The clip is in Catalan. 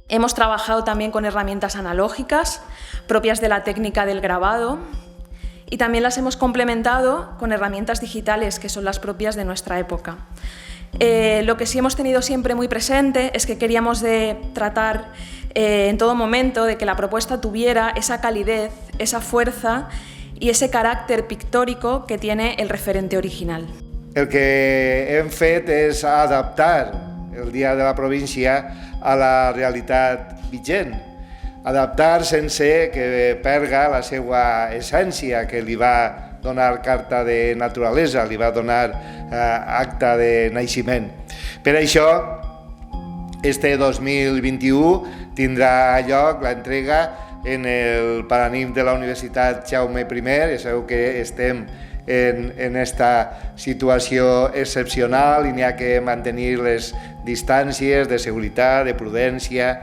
Hemos trabajado también con herramientas analógicas propias de la técnica del grabado y también las hemos complementado con herramientas digitales que son las propias de nuestra época. Lo que sí hemos tenido siempre muy presente es que queríamos tratar en todo momento de que la propuesta tuviera esa calidez, esa fuerza y ese carácter pictórico que tiene el referente original. El que hem fet és adaptar el Dia de la Província a la realitat vigent, adaptar sense que perga la seva essència, que li va donar carta de naturalesa, li va donar acta de naixement. Per això, este 2021 tindrà lloc l'entrega en el Paranimf de la Universitat Jaume I. Ja sabeu que estem en esta situació excepcional i n'hi ha que mantenir les distàncies de seguretat, de prudència.